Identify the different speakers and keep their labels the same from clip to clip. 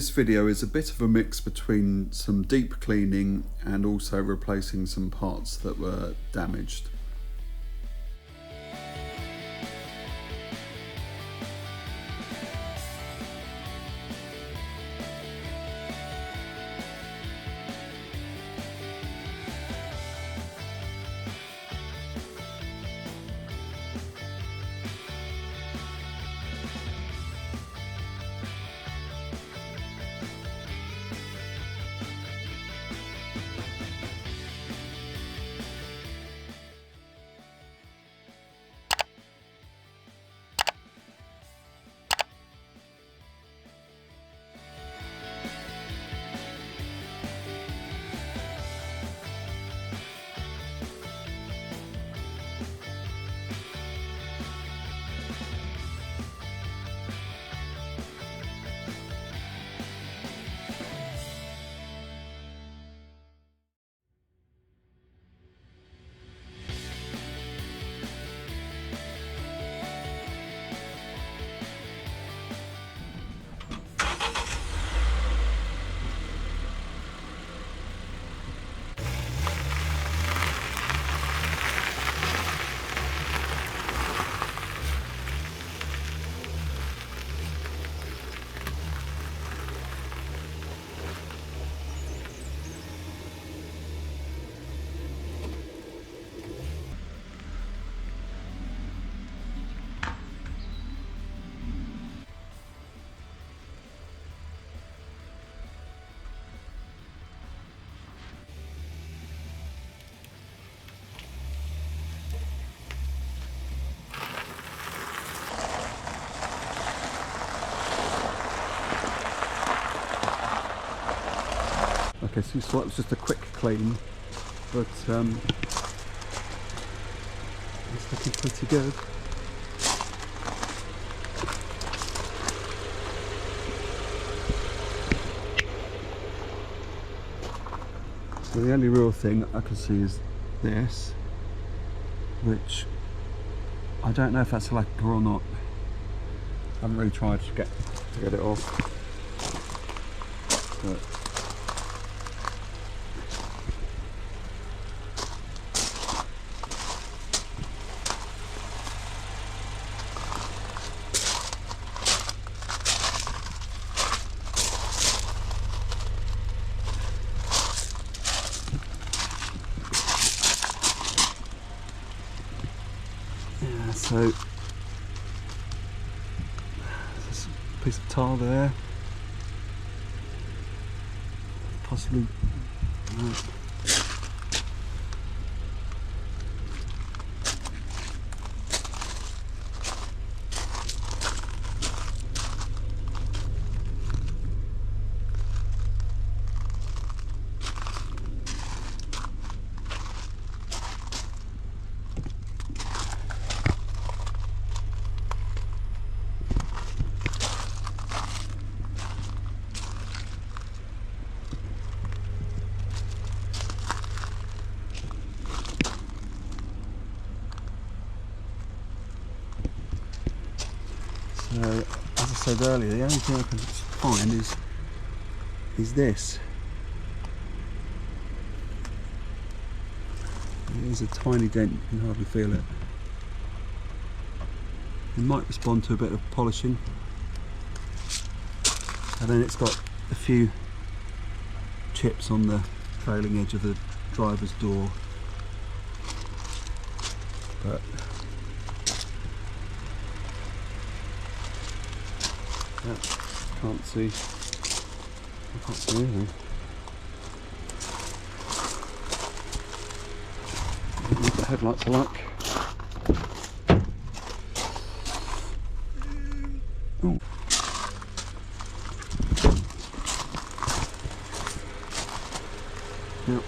Speaker 1: this video is a bit of a mix between some deep cleaning and also replacing some parts that were damaged. Okay, so that was just a quick clean, but it's looking pretty good. So the only real thing I can see is this, which I don't know if that's a lacquer or not. I haven't really tried to get it off. But so there's a piece of tile there, possibly. So, as I said earlier, the only thing I can find is this. There's a tiny dent, you can hardly feel it. It might respond to a bit of polishing. And then it's got a few chips on the trailing edge of the driver's door. But yeah, can't see anything. Use the headlights for luck. Oh. Yep.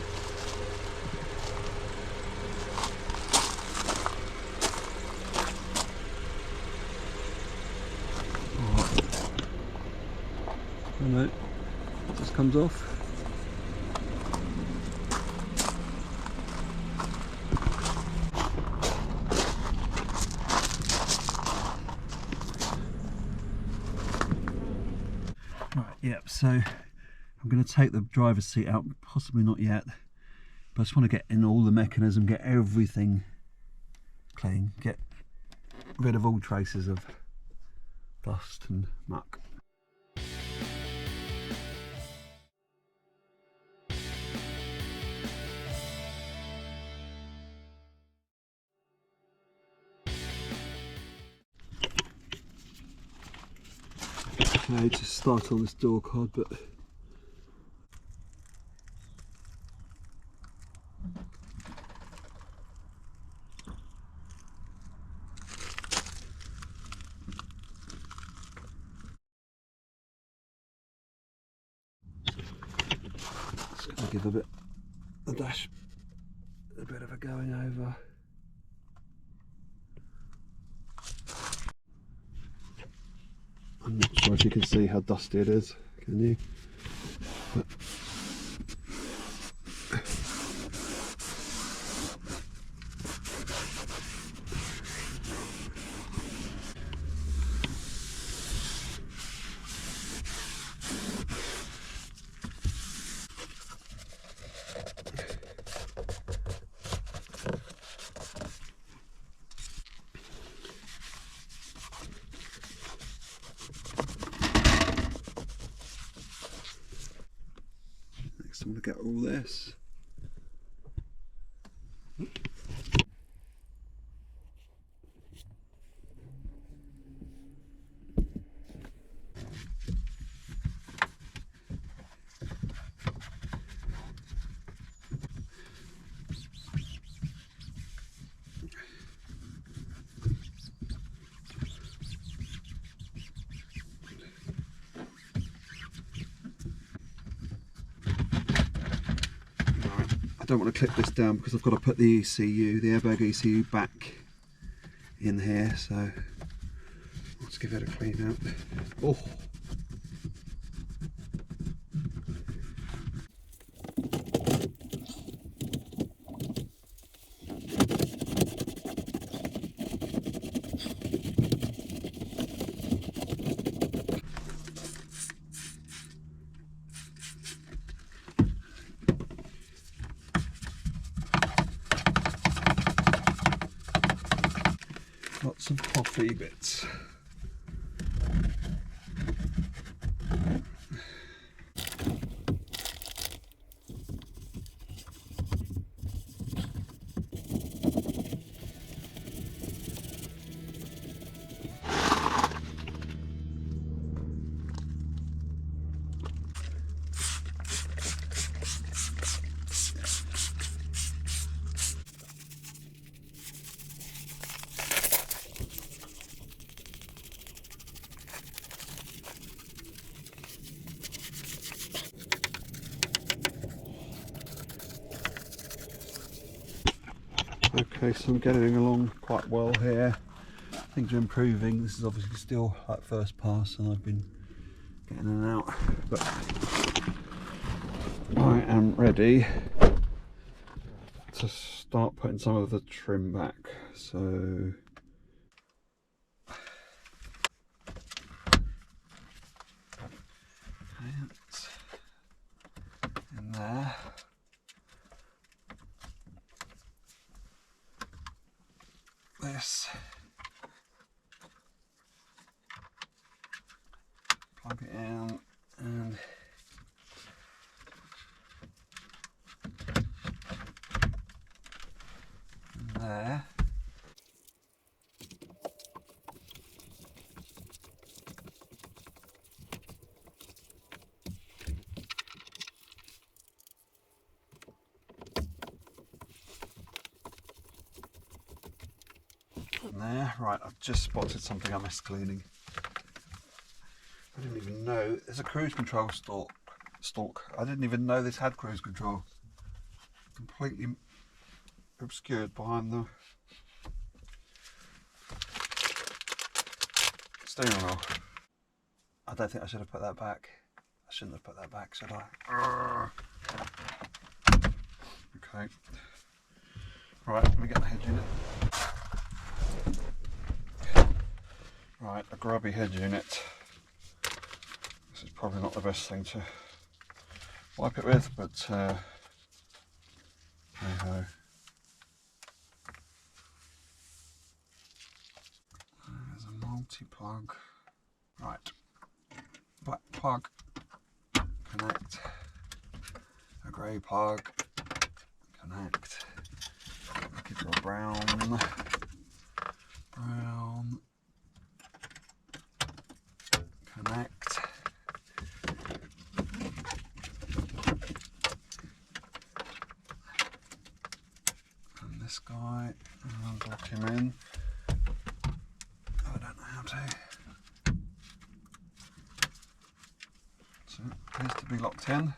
Speaker 1: No, it just comes off. Right, yep, so so I'm going to take the driver's seat out, possibly not yet, but I just want to get in all the mechanism, get everything clean, get rid of all traces of dust and muck. Okay, to start on this door card, but it's going to give the dash a bit of a going over. I'm not sure if you can see how dusty it is, can you? But next I'm going to get all this. I don't want to clip this down because I've got to put the ECU, the airbag ECU, back in here, so let's give it a clean out. Oh! Lots of coffee bits. Okay, so I'm getting along quite well here. Things are improving. This is obviously still like first pass and I've been getting in and out, but I am ready to start putting some of the trim back. So that's in there. This, plug it in, and there. There, right, I've just spotted something I missed cleaning. I didn't even know there's a cruise control stalk. I didn't even know this had cruise control. Completely obscured behind the steering wheel. I don't think I should have put that back. I shouldn't have put that back, should I? Okay. Right, let me get the head unit. Right, a grubby head unit. This is probably not the best thing to wipe it with, but hey ho. There's a multi-plug. Right, black plug, connect. A grey plug, connect. Give it a brown, connect. And this guy, unlock him in. I don't know how to. So it appears to be locked in.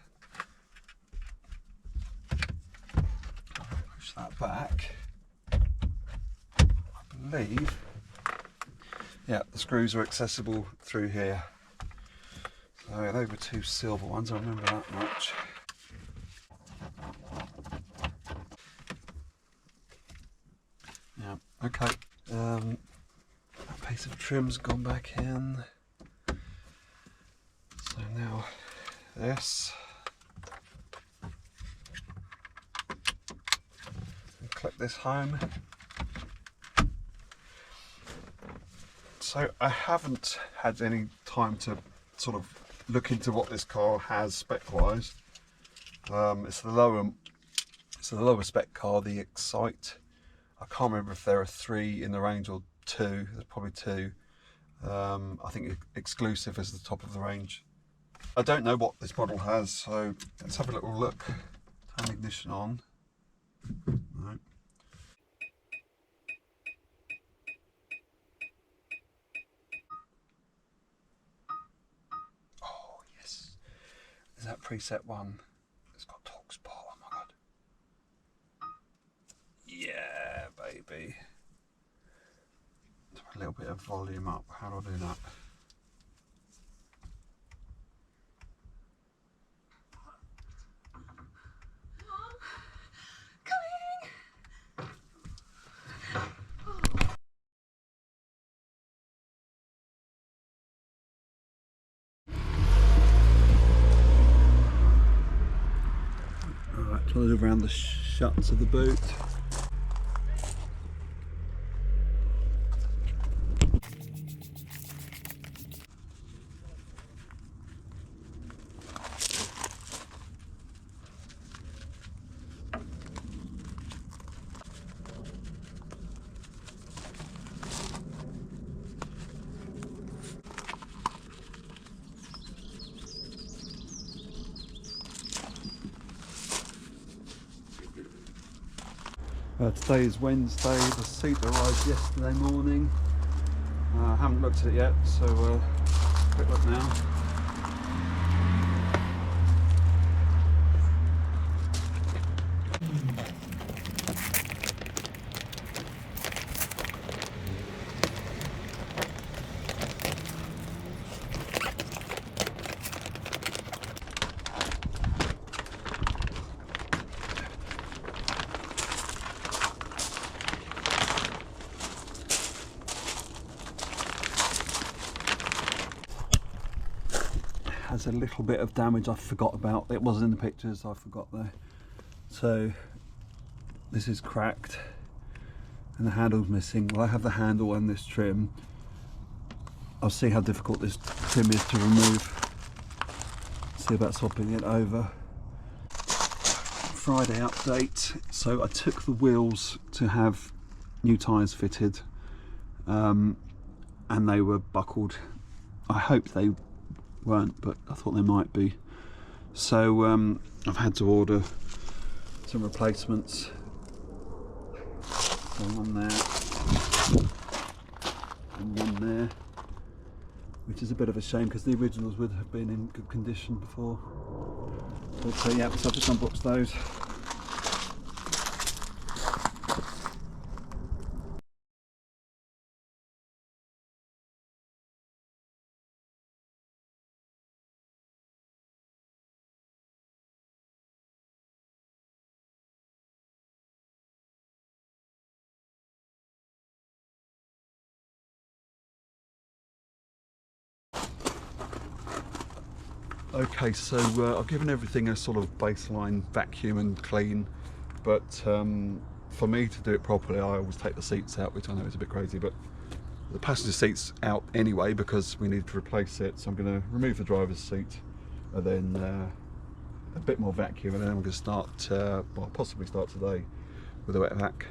Speaker 1: Push that back. I believe, yeah, the screws are accessible through here. So they were two silver ones, I remember that much. Yeah, okay. That piece of trim's gone back in. So now this. And clip this home. So I haven't had any time to sort of look into what this car has spec-wise. It's the lower spec car, the Excite. I can't remember if there are 3 in the range or 2. There's probably 2. I think exclusive is the top of the range. I don't know what this model has, so let's have a little look. Turn ignition on. Right. Oh yes, is that preset 1? It's got talk spot. Oh my god. Yeah, baby. A little bit of volume up. How do I do that? Alright, trying to do around the shuts of the boot. Today is Wednesday. The seat arrived yesterday morning. I haven't looked at it yet, so quick look now. Has a little bit of damage I forgot about. It was in the pictures, I forgot there. So this is cracked and the handle's missing. Well, I have the handle and this trim. I'll see how difficult this trim is to remove. See about swapping it over. Friday update. So I took the wheels to have new tyres fitted, and they were buckled. I hope they weren't, but I thought they might be. So I've had to order some replacements. So one there and one there, which is a bit of a shame because the originals would have been in good condition before. But yeah, so I've just unboxed those. Okay, so I've given everything a sort of baseline vacuum and clean, but for me to do it properly, I always take the seats out, which I know is a bit crazy, but the passenger seat's out anyway because we need to replace it. So I'm going to remove the driver's seat and then a bit more vacuum, and then I'm going to start, well, possibly start today with a wet vac.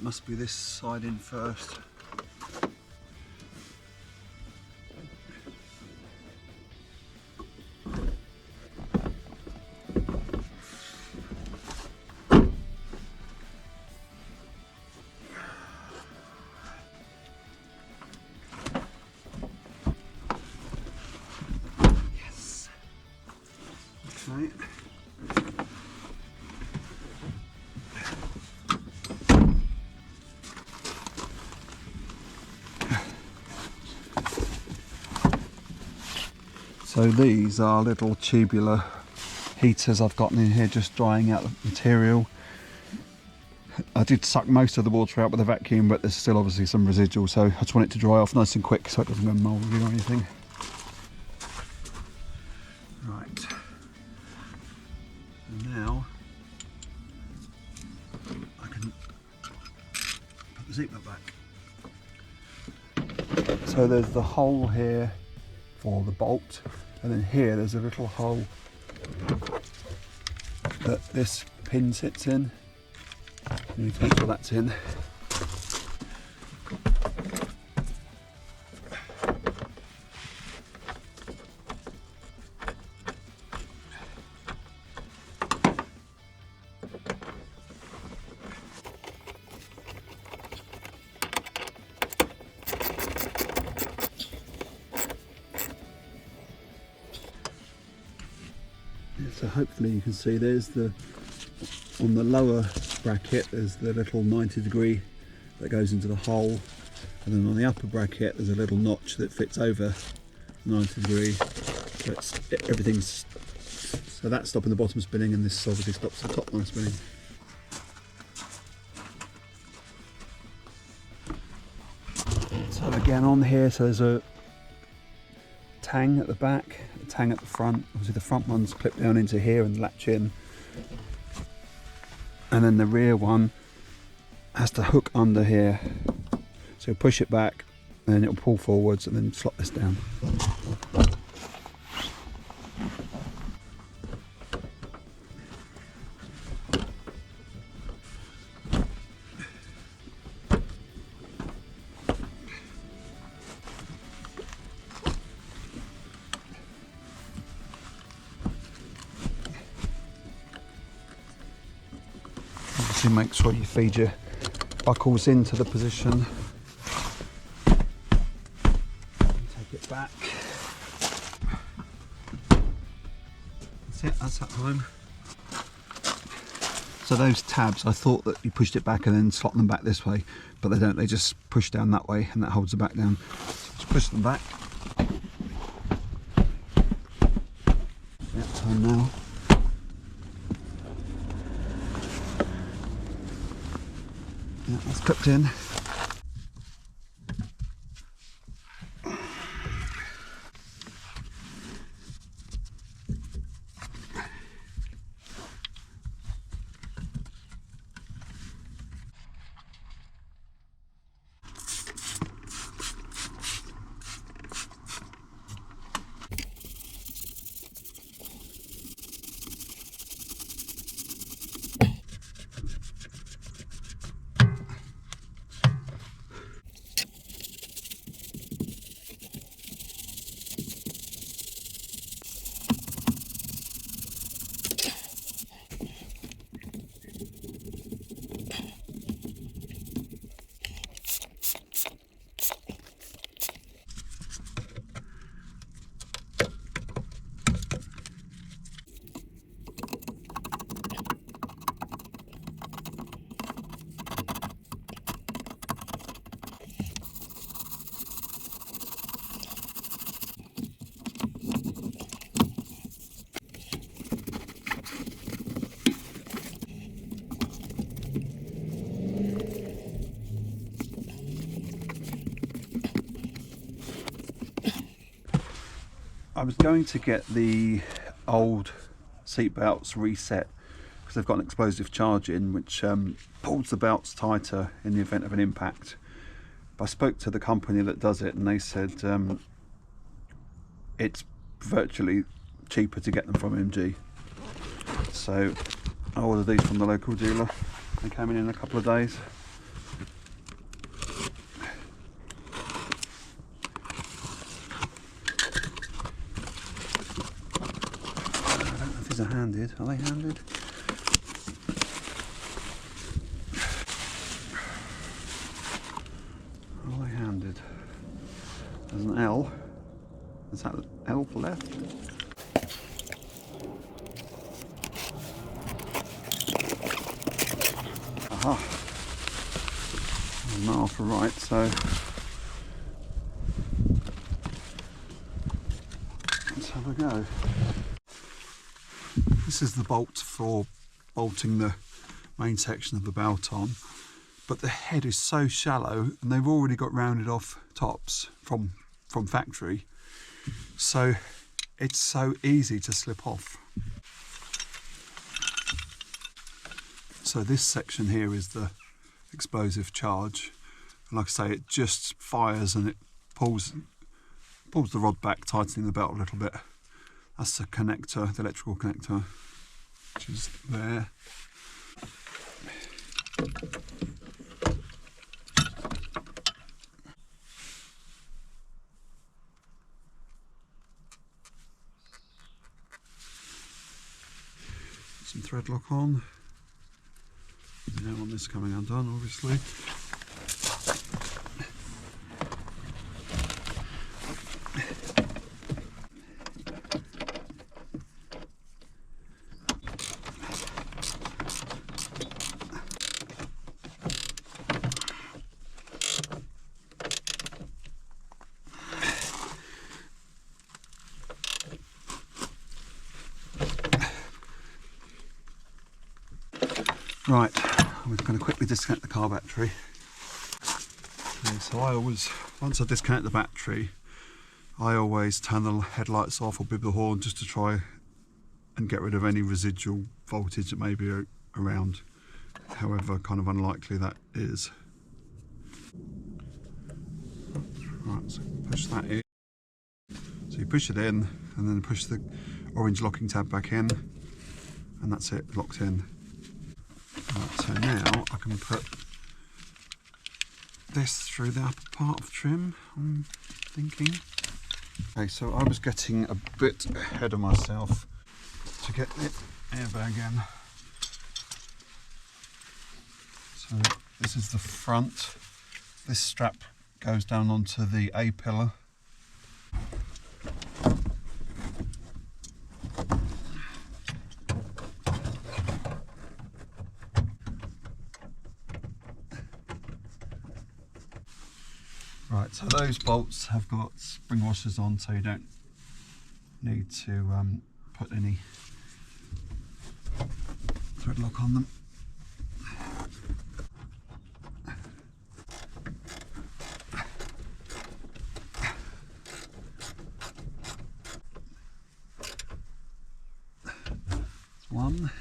Speaker 1: Must be this side in first. So these are little tubular heaters I've gotten in here, just drying out the material. I did suck most of the water out with a vacuum, but there's still obviously some residual, so I just want it to dry off nice and quick so it doesn't go mouldy or anything. Right. And now I can put the zipper back. So there's the hole here for the bolt, and then here there's a little hole that this pin sits in. You need to make sure that's in. So hopefully you can see there's on the lower bracket there's the little 90 degree that goes into the hole, and then on the upper bracket there's a little notch that fits over 90 degree. So everything's, so that's stopping the bottom spinning, and this obviously stops the top one spinning. So again on here, so there's a tang at the back, a tang at the front. Obviously the front one's clipped down into here and latch in, and then the rear one has to hook under here. So push it back and then it'll pull forwards and then slot this down. Obviously make sure you feed your buckles into the position. Take it back. That's it, that's at home. So those tabs, I thought that you pushed it back and then slot them back this way, but they don't, they just push down that way and that holds it back down. So just push them back. Yeah, home now. Yeah, that's clipped in. I was going to get the old seat belts reset because they've got an explosive charge in which pulls the belts tighter in the event of an impact. But I spoke to the company that does it and they said it's virtually cheaper to get them from MG. So I ordered these from the local dealer. They came in a couple of days. These are handed. Are they handed? Are they handed? There's an L. Is that L for left? Aha. There's an R for right, so let's have There we go. This is the bolt for bolting the main section of the belt on, but the head is so shallow and they've already got rounded off tops from factory, so it's so easy to slip off. So this section here is the explosive charge, and like I say, it just fires and it pulls the rod back, tightening the belt a little bit. That's the connector, the electrical connector, which is there. Some thread lock on. You don't want this coming undone, obviously. Right, I'm going to quickly disconnect the car battery. Okay, so once I disconnect the battery, I always turn the headlights off or bib the horn just to try and get rid of any residual voltage that may be around, however kind of unlikely that is. Right, so push that in. So you push it in and then push the orange locking tab back in, and that's it, locked in. Right, so now I can put this through the upper part of trim, I'm thinking. Okay, so I was getting a bit ahead of myself to get the airbag in. So this is the front. This strap goes down onto the A-pillar. Right, so those bolts have got spring washers on, so you don't need to put any thread lock on them. That's one.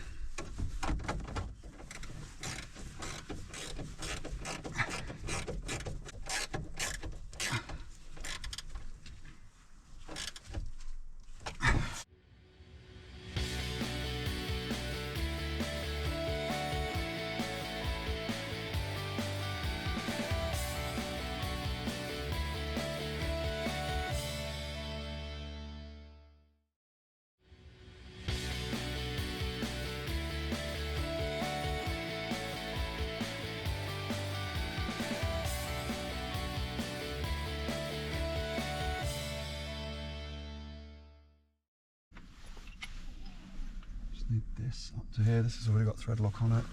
Speaker 1: Need this up to here. This has already got thread lock on it.